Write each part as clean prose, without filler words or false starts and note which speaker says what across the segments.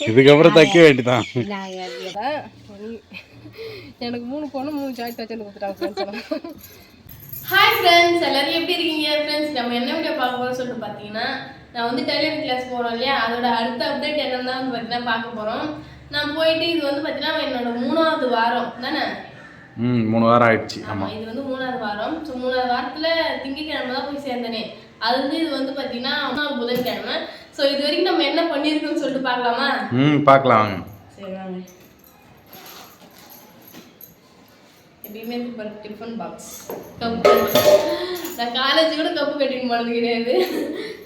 Speaker 1: இதுக்கப்புறம் தைக்க வேண்டியதான்.
Speaker 2: எனக்கு 3 பவுன் 3 ஜாக்கெட் தச்சு கொடுத்துட்டாங்க. ஹாய் ஃப்ரெண்ட்ஸ், எல்லாரும் எப்படி இருக்கீங்க? ஃப்ரெண்ட்ஸ், நம்ம என்ன வீடியோ பார்க்க போகிறோம் சொல்லிட்டு பார்த்தீங்கன்னா, நான் வந்து டைலரிங் கிளாஸ் போகிறோம் இல்லையா, அதோட அடுத்த அப்டேட் என்னன்னு வந்து பார்த்தீங்கன்னா பார்க்க போகிறோம். நான் போயிட்டு இது வந்து பார்த்தீங்கன்னா என்னோட 3வது வாரம் தானே.
Speaker 1: 3 வாரம் ஆயிடுச்சு.
Speaker 2: ஆமாம், இது வந்து 3வது வாரம். ஸோ 3வது வாரத்தில் திங்கக்கிழமை தான் போய் சேர்ந்தனே. அது வந்து இது வந்து பார்த்தீங்கன்னா புதன்கிழமை. ஸோ இது வரைக்கும் நம்ம என்ன பண்ணியிருக்கோம்னு சொல்லிட்டு பார்க்கலாமா?
Speaker 1: பார்க்கலாம் வாங்க.
Speaker 2: சரி வாங்க. எப்பயுமே டிஃபன் பாக்ஸ் கப்பு. நான் காலேஜ் கூட கப்பு கட்டின்னு போனது கிடையாது.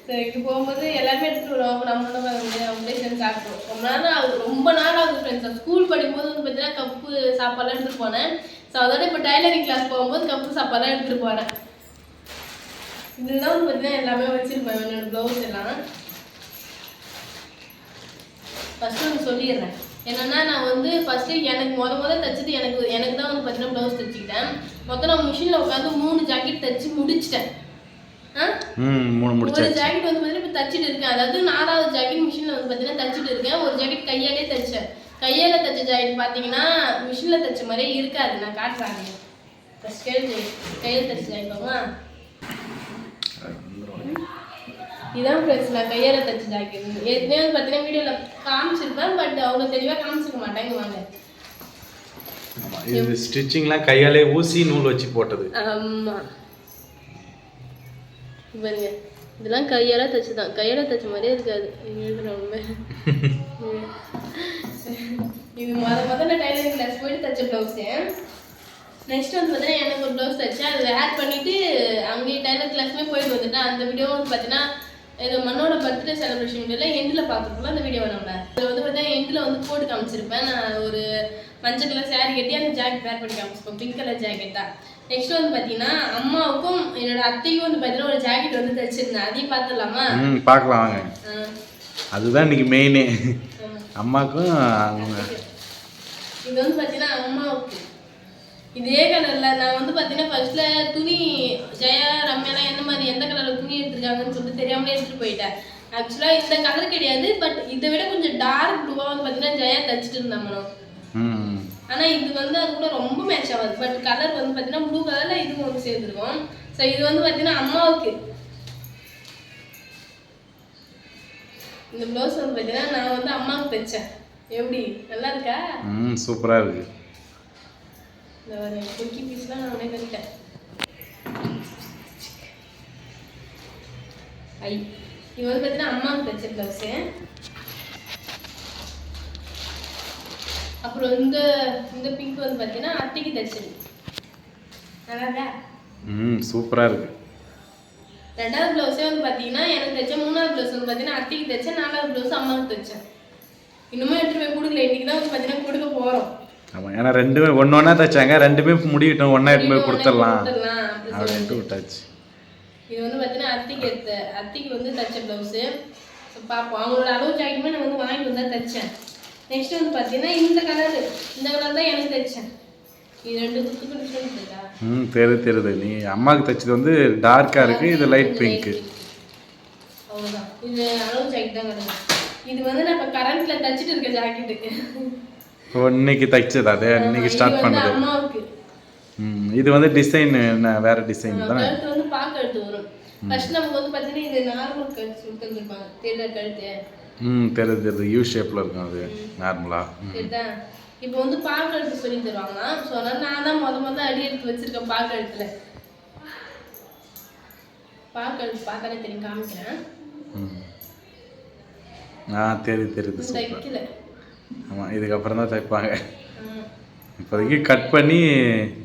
Speaker 2: சரி, இங்கே போகும்போது எல்லாருமே எடுத்துகிட்டு வருவோம். அப்போ நம்மளோட அவங்களே செஞ்சு சாப்பிடுவோம். ரொம்ப நாள் ஆகுது ஃப்ரெண்ட்ஸ். ஸ்கூல் படிக்கும்போது வந்து பார்த்தீங்கன்னா கப்பு சாப்பாடுலாம் எடுத்துகிட்டு போனேன். ஸோ அதோட இப்போ டைலரிங் கிளாஸ் போகும்போது கப்பு சாப்பாடுலாம் எடுத்துகிட்டு போனேன். இதுதான் வந்து பார்த்தீங்கன்னா எல்லாமே வச்சுருப்பேன், என்னோட ப்ளவுஸ் எல்லாம். ஃபஸ்ட்டு ஒன்று சொல்லிடுறேன் என்னன்னா, நான் வந்து ஃபஸ்ட்டு எனக்கு முதல்ல தைச்சது எனக்கு தான் வந்து பார்த்தீங்கன்னா ப்ளவுஸ் தைச்சிக்கிட்டேன். மொத்தம் நான் மிஷினில் உட்காந்து 3 ஜாக்கெட் தைச்சி முடிச்சிட்டேன். ஒரு ஜாக்கெட் வந்து பார்த்தீங்கன்னா இப்போ தைச்சிட்டு இருக்கேன். அதாவது 4வது ஜாக்கெட் மிஷினில் வந்து பார்த்தீங்கன்னா தைச்சிட்டு இருக்கேன். ஒரு ஜாக்கெட் கையாலே தைச்சேன். கையால் தைச்ச ஜாக்கெட் பார்த்தீங்கன்னா மிஷினில் தைச்ச மாதிரியே இருக்காது. நான் காட்டுறாங்க ஃபஸ்ட் கையில் தைச்ச ஜாக்கெட் பாருங்களா. இதான் ஃப்ரெண்ட்ஸ் நான் கையால் தைச்ச ஜாக்கெட். ஏற்கனவே வந்து பார்த்தீங்கன்னா வீடியோவில் காமிச்சிருப்பேன், பட் அவ்வளோ தெளிவாக காமிச்சிக்க மாட்டேங்க. வாங்க,
Speaker 1: இது ஸ்டிச்சிங்லாம் கையாலே ஊசி நூல் வச்சு போட்டது.
Speaker 2: ஆமாம், பாருங்க, இதெல்லாம் கையால் தைச்சதான். கையால் தைச்ச மாதிரியே இருக்காது. இது முதல்ல டைலரிங் கிளாஸ் போயிட்டு தைச்ச ப்ளவுஸு. நெக்ஸ்ட் வந்து பார்த்தீங்கன்னா எனக்கு ஒரு ப்ளவுஸ் தைச்சேன். அதை ஆட் பண்ணிவிட்டு அங்கேயே டைலர் கிளாஸுமே போயிட்டு வந்துட்டேன். அந்த வீடியோ வந்து பார்த்தீங்கன்னா இது மண்ணோட பர்த்டே செலிப்ரேஷன் வீடியோவில் எண்டில் பார்த்துருக்கோம். அந்த வீடியோவை நம்ம அதில் வந்து பார்த்தீங்கன்னா எண்டில் வந்து போட்டு காமிச்சிருப்பேன். நான் ஒரு மஞ்சள் கலர் சாரீ கட்டி அந்த ஜாக்கெட் வேர் பண்ணி காமிச்சிருப்பேன், பிங்க் கலர் ஜாக்கெட்டாக. நெக்ஸ்ட் வந்து பார்த்தீங்கன்னா அம்மாவுக்கும் என்னோட அத்தைக்கும் வந்து பார்த்தீங்கன்னா ஒரு ஜாக்கெட் வந்து தைச்சிருந்தேன். அதையும் பார்த்துடலாமா?
Speaker 1: பார்க்கலாம் வாங்க. அதுதான் இன்னைக்கு மெயினே. அம்மாவுக்கும்
Speaker 2: இது வந்து பார்த்தீங்கன்னா அம்மாவுக்கு இதே கலரில் நான் வந்து பார்த்தீங்கன்னா ஃபர்ஸ்ட்டில் துணி ஜெயா ரம்யாலாம் எந்த கலரில் துணி எடுத்துருக்காங்கன்னு சொல்லிட்டு தெரியாமலே எடுத்துகிட்டு போயிட்டேன். ஆக்சுவலாக இந்த கலர் கிடையாது, பட் இதை விட கொஞ்சம் டார்க் ப்ளூவாக வந்து பார்த்தீங்கன்னா ஜெயா தைச்சிட்டு இருந்தாங்க. ஆனால் இது வந்து அது கூட ரொம்ப மேட்ச் ஆகாது. பட் கலர் வந்து பார்த்தீங்கன்னா ப்ளூ கலரில் இதுவும் வந்து சேர்ந்துருக்கும். ஸோ இது வந்து பார்த்தீங்கன்னா அம்மாவுக்கு. இந்த ப்ளவுஸ் வந்து பார்த்தீங்கன்னா நான் வந்து அம்மாவுக்கு தைச்சேன். எப்படி நல்லா இருக்கா?
Speaker 1: சூப்பராக இருக்கு.
Speaker 2: இந்த ஒரு குக்கி பீஸ்லாம் நான் உடனே கட்டிட்டேன். இது வந்து பார்த்தீங்கன்னா அம்மாவுக்கு தைச்ச ப்ளவுஸு. அப்புறம் இந்த பிங்க் வந்து பார்த்தீங்கன்னா அத்தைக்கு தைச்சது. நல்லா இருக்கா?
Speaker 1: சூப்பராக இருக்கு.
Speaker 2: 2வது ப்ளவுஸே வந்து பார்த்தீங்கன்னா எனக்கு தைச்சேன். 3வது ப்ளவுஸ் வந்து பார்த்தீங்கன்னா அத்தைக்கு தைச்சேன். 4வது ப்ளவுஸ் அம்மாவுக்கு தைச்சேன். இன்னுமே எடுத்துகிட்டு போய் கொடுக்கல. இன்றைக்கி தான் வந்து பார்த்தீங்கன்னா கொடுக்க போகிறோம்.
Speaker 1: ஆமாம், ஏன்னா 2 ஒன்றா தைச்சாங்க. 2 முடிவிட்டோம், ஒன்றா எடுத்து போய் கொடுத்துடலாம் அப்படின்ட்டு விட்டாச்சு.
Speaker 2: இது வந்து பார்த்தீங்கன்னா அத்திக்கு வந்து தைச்ச ப்ளவுஸு. ஸோ பார்ப்போம், அவங்களோட அளவு ஜாக்கெட்டுமே நான் வந்து வாங்கிட்டு வந்தால் தைச்சேன். நெக்ஸ்ட் வந்து பார்த்தீங்கன்னா இந்த கலர் தான் எனக்கு தைச்சேன். இது 2 குத்துக்கு டிஃப்ரெண்ட் இருக்கா?
Speaker 1: தெரியுது. நீ அம்மாவுக்கு தைச்சது வந்து டார்க்காக இருக்குது, இது லைட் பிங்க்கு.
Speaker 2: அவ்வளோதான், இது அளவு ஜாக்கெட் தான் கிடையாது. இது வந்து நான் இப்போ கரண்ட்டில் தைச்சிட்டு இருக்க ஜாக்கெட்டுக்கு.
Speaker 1: இன்னைக்கு தைச்சது அது இன்னைக்கு ஸ்டார்ட் பண்ணது
Speaker 2: அம்மாவுக்கு.
Speaker 1: இது வந்து டிசைன் என்ன வேற டிசைன் தானே.
Speaker 2: கழுத்து வந்து பாக்க எடுத்து வரும். ஃபர்ஸ்ட் நமக்கு வந்து பார்த்தீங்கன்னா இது நார்மல் கழுத்து கொடுத்துருப்பாங்க. தெரியுதா கழுத்து?
Speaker 1: தெரியுது. யூ ஷேப்ல இருக்கும் அது நார்மலா.
Speaker 2: தெரியுதா? இப்போ வந்து பாக்க எடுத்து சொல்லி தருவாங்களா. ஸோ அதனால நான் தான் முதல்ல அடி எடுத்து வச்சிருக்கேன் பாக்க எடுத்துல. பாக்க எடுத்து பார்த்தாலே தெரியும், காமிக்கிறேன். தெரியுது. தைக்கல.
Speaker 1: ஆமாம், இதுக்கப்புறம் தான் தைப்பாங்க. இப்போதைக்கு கட் பண்ணி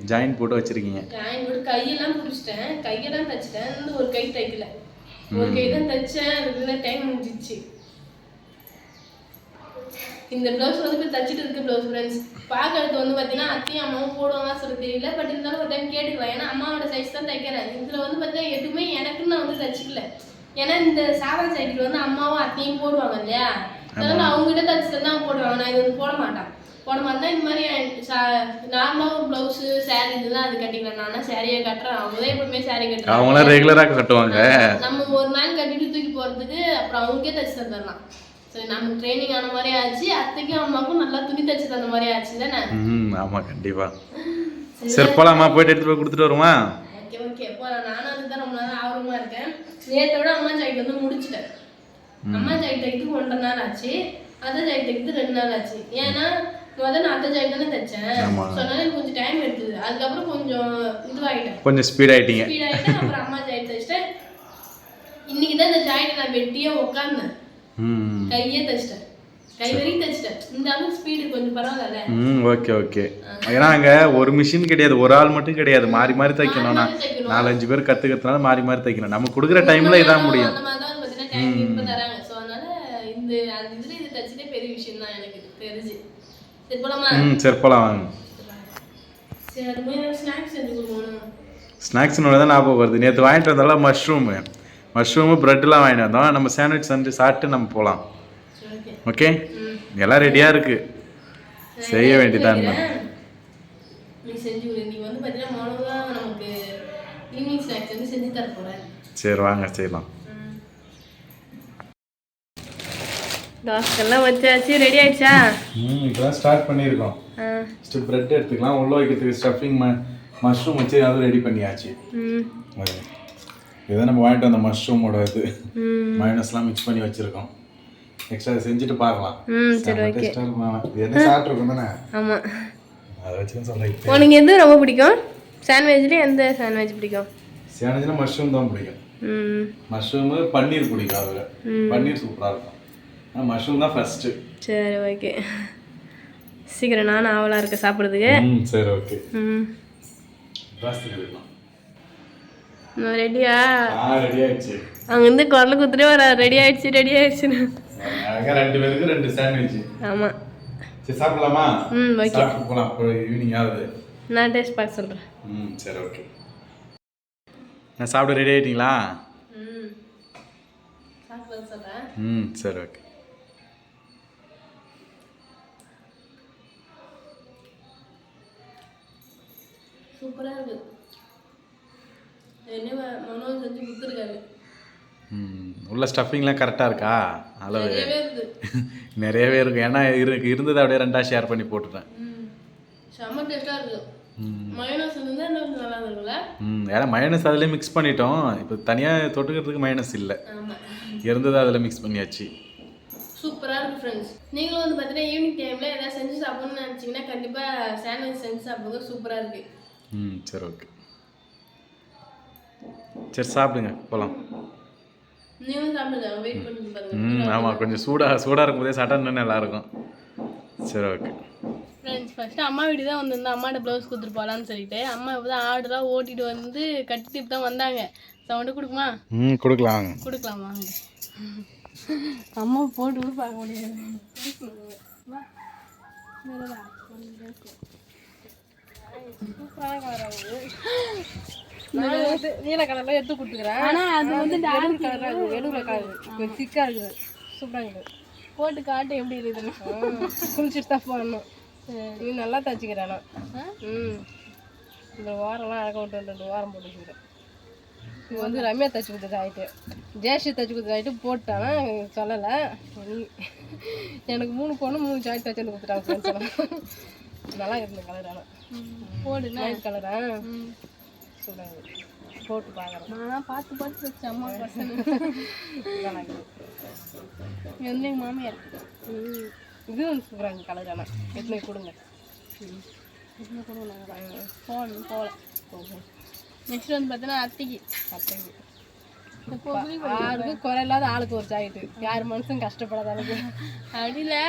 Speaker 1: ஜாயின் போட்டு வச்சிருக்கீங்க.
Speaker 2: ஜாயின் போட்டு கையெல்லாம் பிடிச்சிட்டேன், கையெல்லாம் தைச்சிட்டேன். இன்னும் ஒரு கை தைக்கல. ஒரு கை தான் தைச்சேன். அதுக்குள்ள டைம் முடிஞ்சிச்சு. இந்த ப்ளவுஸ் வந்து போய் தைச்சிட்டு இருக்கு ப்ளவுஸ் ஃப்ரெண்ட்ஸ். பார்க்கறது வந்து பார்த்தீங்கன்னா அத்தையும் அம்மாவும் போடுவாங்க சொல்ல தெரியல. பட் இருந்தாலும் ஒரு டைம் கேட்டுக்கலாம். ஏன்னா அம்மாவோட சைஸ் தான் தைக்கிறேன். இதில் வந்து பார்த்தீங்கன்னா எதுவுமே எனக்குன்னு நான் வந்து தைச்சிக்கல. ஏன்னா இந்த சாதா ஜாக்கெட் வந்து அம்மாவும் அத்தையும் போடுவாங்க இல்லையா, அதனால அவங்ககிட்ட தைச்சிட்டு தான் போடுவாங்க. நான் இது வந்து போட மாட்டேன். போன மாதிரி தான் இந்த மாதிரி நார்மலாக ஒரு ப்ளவுஸு சாரீ இதெல்லாம் அது கட்டிக்கலாம். நான் சாரியை கட்டுறேன், அவங்க தான் எப்பவுமே சாரீ கட்டுறாங்க.
Speaker 1: அவங்களாம் ரெகுலராக கட்டுவாங்க.
Speaker 2: நம்ம ஒரு நாள் கட்டிட்டு தூக்கி போகிறதுக்கு அப்புறம் அவங்களுக்கே தச்சு தந்துடலாம். சரி, நம்ம ட்ரைனிங் ஆன மாதிரி ஆச்சு, அத்தைக்கும் அம்மாவுக்கும் நல்லா துணி தச்சு தந்த மாதிரி ஆச்சு தானே.
Speaker 1: ஆமாம் கண்டிப்பாக. சரி போலாமா, போயிட்டு எடுத்துகிட்டு போய் கொடுத்துட்டு வருமா?
Speaker 2: ஓகே ஓகே போகலாம். நானும் அதுதான் ரொம்ப நாள் ஆர்வமாக இருக்கேன். நேற்றோட அம்மா ஜாக்கெட் வந்து முடிச்சிட்டேன். அம்மா ஜாக்கெட் தைக்கிறதுக்கு 1.5 நாள் ஆச்சு, அதை ஜாக்கெட் தைக்கிறதுக்கு 2 நாள் ஆச்சு. ஏன்னா முதல்ல நான் அதை ஜாக்கெட் தானே தைச்சேன், ஸோ அதனால எனக்கு கொஞ்சம் டைம் எடுத்தது. அதுக்கப்புறம் கொஞ்சம் இதுவாகிட்டேன்,
Speaker 1: கொஞ்சம் ஸ்பீட் ஆகிட்டீங்க.
Speaker 2: அப்புறம் அம்மா ஜாக்கெட் தைச்சிட்டேன். இன்னைக்கு தான் இந்த ஜாக்கெட் நான் வெட்டியே உட்காந்தேன், கையே தைச்சிட்டேன், கை வரைக்கும் தைச்சிட்டேன். இந்த அளவுக்கு ஸ்பீடு கொஞ்சம் பரவாயில்ல.
Speaker 1: Okay okay. ஏன்னா அங்கே ஒரு மிஷின் கிடையாது, ஒரு ஆள் மட்டும் கிடையாது, மாறி மாறி தைக்கணும்னா 4-5 பேர் கற்றுக்கிறதுனால மாறி மாறி தைக்கணும். நம்ம கொடுக்குற டைமில் இதான் முடியும்.
Speaker 2: அந்த மாதிரி தான் பார்த்தீங்கன்னா டைம் இப்போ தராங்க. ஸோ அதனால இந்த அந்த இதில் இது தைச்சதே பெரிய விஷயம் தான் எனக்கு தெரிஞ்சு. சரி போலாமா?
Speaker 1: சரி போலாம் வாங்க.
Speaker 2: சரி, அது மாதிரி ஸ்நாக்ஸ் செஞ்சு கொடுக்கணும்.
Speaker 1: ஸ்நாக்ஸ்னு தான் ஞாபகம் வருது, நேற்று வாங்கிட்டு வந்தாலும் மஷ்ரூமு ப்ரெட்லாம் வாங்கிட்டு வந்தோம். நம்ம சாண்ட்விச் செஞ்சு சாப்பிட்டு நம்ம போகலாம். ஓகே, எல்லாம் ரெடியாக இருக்கு, செய்ய வேண்டியதான்.
Speaker 2: நீ செஞ்சு கொடு. நீ வந்து பார்த்தீங்கன்னா மானவா நமக்கு ஈவினிங் ஸ்நாக்ஸ் வந்து செஞ்சு தர போகிறேன்.
Speaker 1: சரி வாங்க செய்யலாம்.
Speaker 2: டாஸ்கெல்லாம் வச்சாச்சு, ரெடி ஆயிடுச்சா?
Speaker 1: இப்போ தான் ஸ்டார்ட் பண்ணியிருக்கோம். ஃபஸ்ட்டு ப்ரெட் எடுத்துக்கலாம், உள்ள வைக்கிறதுக்கு ஸ்டஃபிங் மஷ்ரூம் வச்சு அதுவும் ரெடி பண்ணியாச்சு. இதுதான் நம்ம வாங்கிட்டு வந்த மஷ்ரூமோட இது மயோனஸ்லாம் மிக்ஸ் பண்ணி வச்சுருக்கோம். எக்ஸ்ட்ரா செஞ்சுட்டு பார்க்கலாம்.
Speaker 2: சரி ஓகே.
Speaker 1: என்ன சாப்பிட்ருக்கோம் தானே?
Speaker 2: ஆமாம்,
Speaker 1: அதை வச்சு சொல்கிறேன்.
Speaker 2: உனக்கு எது ரொம்ப பிடிக்கும்? சாண்ட்விச்லேயே எந்த சாண்ட்விச் பிடிக்கும்?
Speaker 1: சாண்ட்விச்னா மஷ்ரூம் தான் பிடிக்கும். மஷ்ரூமு பன்னீர் பிடிக்கும். அதில் பன்னீர் சூப்பராக இருக்கும். மஷ்ரூம் தான் ஃபர்ஸ்ட். சரி
Speaker 2: ஓகே, சீக்கிரம் நானும் ஆவலாக இருக்க சாப்பிட்றதுக்கு.
Speaker 1: சரி ஓகே.
Speaker 2: ரெடியா?
Speaker 1: ரெடி ஆயிடுச்சு.
Speaker 2: அங்கேருந்து குரல் குத்துட்டே வர ரெடி ஆயிடுச்சு ரெடி ஆயிடுச்சுன்னு.
Speaker 1: 2 பேருக்கு 2 சாண்ட்விச்.
Speaker 2: ஆமாம்,
Speaker 1: சரி சாப்பிடலாமா?
Speaker 2: ஓகே
Speaker 1: சாப்பிட்டு போகலாம். இப்போ ஈவினிங் ஆகுது.
Speaker 2: நான் டேஸ்ட் பார்க்க சொல்கிறேன்.
Speaker 1: சரி ஓகே. நான் சாப்பிட ரெடி ஆகிட்டீங்களா?
Speaker 2: சாப்பிட சொல்கிறேன்.
Speaker 1: சரி ஓகே.
Speaker 2: சூப்பராக இருக்குது. என்ன மனோஜ் செஞ்சு கொடுத்துருக்காரு.
Speaker 1: உள்ள ஸ்டஃபிங்லாம் கரெக்டாக இருக்கா? அளவு நிறையவே இருக்கு. ஏன்னா இருந்ததை அப்படியே 2ஆக ஷேர் பண்ணி போட்டுட்டேன்.
Speaker 2: செம்ம டேஸ்ட்டாக இருக்குது. மயோனஸ் இருந்தால் இன்னும் நல்லா இருக்குல்ல?
Speaker 1: ஏன்னா மயோனஸ் அதிலே மிக்ஸ் பண்ணிட்டோம். இப்போ தனியாக தொட்டுக்கிறதுக்கு மயோனஸ் இல்லை, இருந்ததை அதில் மிக்ஸ் பண்ணியாச்சு.
Speaker 2: சூப்பராக இருக்குது ஃப்ரெண்ட்ஸ். நீங்களும் வந்து பார்த்தீங்கன்னா ஈவினிங் டைமில் எதாவது செஞ்சு சாப்பிட்ணுன்னு நினச்சிங்கன்னா கண்டிப்பாக சாண்ட்விச் செஞ்சு சாப்பிடுங்க, சூப்பராக இருக்குது.
Speaker 1: சரி ஓகே. சரி சாப்பிடுங்க, போகலாம்.
Speaker 2: நீங்களும் சாப்பிடுங்க, வெயிட் பண்ணி பாருங்க.
Speaker 1: ஆமாம், கொஞ்சம் சூடாக இருக்கும்போதே சாப்பிட்டா இன்னும் நல்லாயிருக்கும். சரி ஓகே
Speaker 2: ஃப்ரெண்ட்ஸ், ஃபஸ்ட்டு அம்மா வீடு தான் வந்திருந்தேன். அம்மாட்ட ப்ளவுஸ் கொடுத்துட்டு போகலான்னு சொல்லிட்டு அம்மா இப்போ தான் ஆர்டராக ஓட்டிட்டு வந்து கட்டிட்டு இப்போ தான் வந்தாங்க. சவுண்டு கொடுக்குமா? கொடுக்கலாம் வாங்க. அம்மா போட்டு கூட பார்க்க முடியாது. நீல கலர்ல எடுத்து கொடுத்துக்கிறேன். ஆனால் அது வந்து டார்க் கலராக இருக்குது, வெளுவில் கலர் திக்காக இருக்குது, சூப்பராக இருக்குது. போட்டு காட்டு எப்படி இருக்குதுன்னு குளிச்சுட்டு தான் போடணும். இது நல்லா தச்சுக்கிறேன் நான். இந்த வாரம்லாம் அழகாக விட்டு 2 வாரம் போட்டு வச்சுக்கிறேன். இது வந்து ரம்யா தச்சு கொடுத்தது ஆகிட்டு, ஜேஷி தச்சு கொடுத்தது ஆகிட்டு போட்டானா சொல்லலை. எனக்கு 3 பொண்ணு 3 ஜாக்கெட் தச்சு கொடுத்துட்டாங்க ஃப்ரெண்ட்ஸ். நல்லா இருக்குது கலர். ஆனால் போடு நைட் கலரா சூப்பராக போட்டு பார்க்குறேன். நான் பார்த்து வச்சு அம்மா பசங்க நல்லா இருக்குது. இது வந்து எங்கள் மாமியார். இது வந்து சூப்பராக கலர். ஆனால் எத்தனை கொடுங்க, எத்தனை கொடுங்க. நாங்கள் போகல. நெக்ஸ்ட் வந்து பார்த்தீங்கன்னா அத்தைக்கு யாருக்கும் குறை இல்லாத ஆளுக்கு ஒரு ஜாக்கெட்டு, யார் மனுஷன் கஷ்டப்படாத அளவுக்கு. அப்படி இல்லை,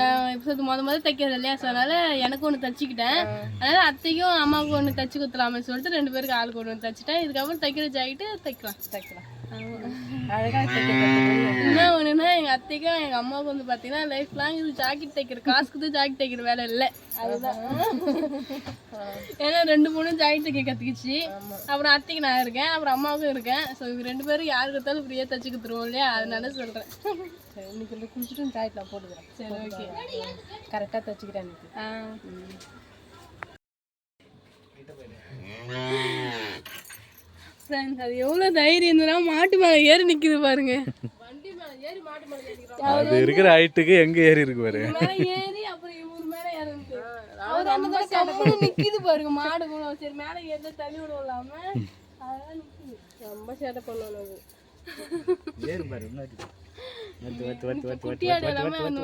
Speaker 2: நான் இப்போ முதல் தைக்கிறது இல்லையா, ஸோ அதனால் எனக்கு ஒன்று தச்சுக்கிட்டேன். அதனால் அத்தைக்கும் அம்மாவுக்கு ஒன்று தச்சு கொடுத்துலாமே சொல்லிட்டு 2 பேருக்கு ஆளுக்கு ஒன்று தச்சுட்டேன். இதுக்கப்புறம் தைக்கிற ஜாக்கெட்டு தைக்கலாம். அழகாக தைக்க. என்ன ஒன்றுனா எங்கள் எங்கள் அத்தைக்கும் எங்கள் அம்மாவுக்கும் வந்து பார்த்தீங்கன்னா லைஃப் லாங் இது ஜாக்கெட் தைக்கிற காசுக்கு ஜாக்கெட் தைக்கிற வேலை இல்லை. அதுதான் ஏன்னா 2-3 ஜாக்கெட் தைக்க கற்றுக்கிச்சு. அப்புறம் அத்தைக்கு நான் இருக்கேன், அப்புறம் அம்மாவுக்கும் இருக்கேன். ஸோ இவங்க 2 பேரும் யாருக்கு கொடுத்தாலும் ஃப்ரீயாக தைச்சி கொடுத்துருவோம் இல்லையா, அதனால சொல்கிறேன்.
Speaker 3: சரி, இன்னைக்கு இந்த குளிச்சுட்டு ஜாக்கெட்டில் போட்டுக்கிறேன்.
Speaker 2: சரி, ஓகே,
Speaker 3: கரெக்டாக தைச்சிக்கிறேன் இன்னைக்கு.
Speaker 2: ஃப்ரெண்ட்ஸ், அது எவ்வளோ தைரியம் இருந்ததுன்னா மாட்டு மேலே ஏறி நிற்கிது பாருங்க. வண்டி மேலே ஏறி மாட்டு மேலே ஏறிக்கிறோம்.
Speaker 1: அது இருக்கிற ஹைட்டுக்கு எங்க ஏறி இருக்கு பாரு.
Speaker 2: மேலே ஏறி அப்புறம் இவரு மேலே ஏறிட்டு அவர் அந்த கம்முன்னு நிற்கிது பாருங்க மாடு கூட. சரி மேலே ஏறி தள்ளி விடலாம அதெல்லாம் நிற்கிது. ரொம்ப சேட்டை பண்ணுவோம் அது. குட்டியாடு எல்லாமே வந்து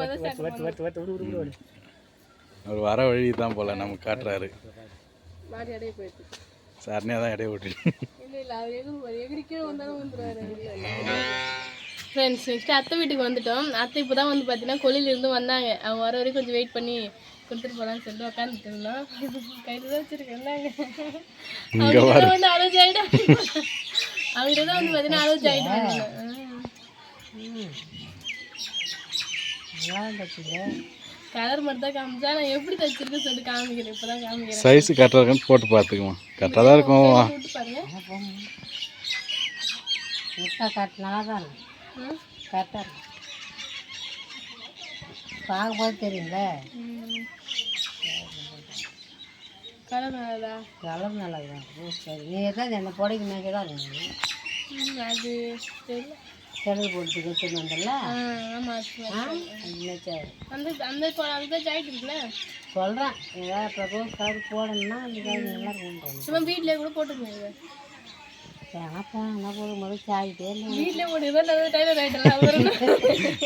Speaker 1: அவர் வர வழி தான் போல நமக்கு காட்டுறாரு.
Speaker 2: மாடி அடைய போயிட்டு
Speaker 1: சாரணியா தான் இடைய விட்டு.
Speaker 2: இல்லை இல்லை, அவர் எகிரிக்கே வந்தாலும் வந்துடுவாரு. ஃப்ரெண்ட்ஸ், நெக்ஸ்ட்டு அத்தை வீட்டுக்கு வந்துட்டோம். அத்தை இப்போ தான் வந்து பார்த்தீங்கன்னா கொல்லியிலேருந்து வந்தாங்க. அவங்க வர வரைக்கும் கொஞ்சம் வெயிட் பண்ணி கொடுத்துட்டு போகலான்னு சொல்லிட்டு உட்காந்துட்டு இருந்தோம். கையில் தான் வச்சுருக்கேன். அவங்க தான் வந்து அலர்ஜி ஆகிட்டேன். அவங்க தான் வந்து பார்த்தீங்கன்னா அலர்ஜி ஆகிட்டேன். கலர் மட்டும் தான் காமிச்சா, நான் எப்படி தைச்சிருக்கேன்னு சொல்லிட்டு காமிக்கிறேன். இப்போ தான் காமிக்கிறேன்.
Speaker 1: சைஸ் கரெக்டாக இருக்கான்னு போட்டு பார்த்துக்குமா. கரெக்டாக தான் இருக்கும்.
Speaker 2: விட்டு பாருங்க.
Speaker 3: நல்லா தான் இருக்கும். கரெக்டாக இருக்கும். பார்க்கும்போது தெரியும்ல.
Speaker 2: கலர் நல்லதா?
Speaker 3: கலர் நல்லா தான். சரி, நீ தான் என்ன புடைக்கு மேய்க்கதான்
Speaker 2: அது தெரியல.
Speaker 3: செலவு போட்டு கொடுத்துட்டு வந்தல.
Speaker 2: ஆமாம், அந்த அந்த அந்த ஜாக்கெட் இருக்குல்ல
Speaker 3: சொல்கிறேன். ஏதாவது ப்ரப்போஸ் கார்டு போடணும்னா அதுக்காக நல்லா இருக்கும்.
Speaker 2: சும்மா வீட்டிலே கூட போட்டுக்கோங்க.
Speaker 3: போடும்போது சாகிட்டே
Speaker 2: வீட்டிலே போட்டு டைலர் ஆகிட்டலாம்.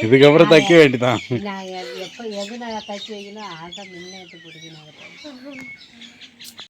Speaker 1: இதுக்கப்புறம் தைக்க வேண்டியதான்.
Speaker 3: நான் எப்போ எது நான் தைச்சி வைக்கணும் அதை முன்னேற்று பிடிக்கணும்.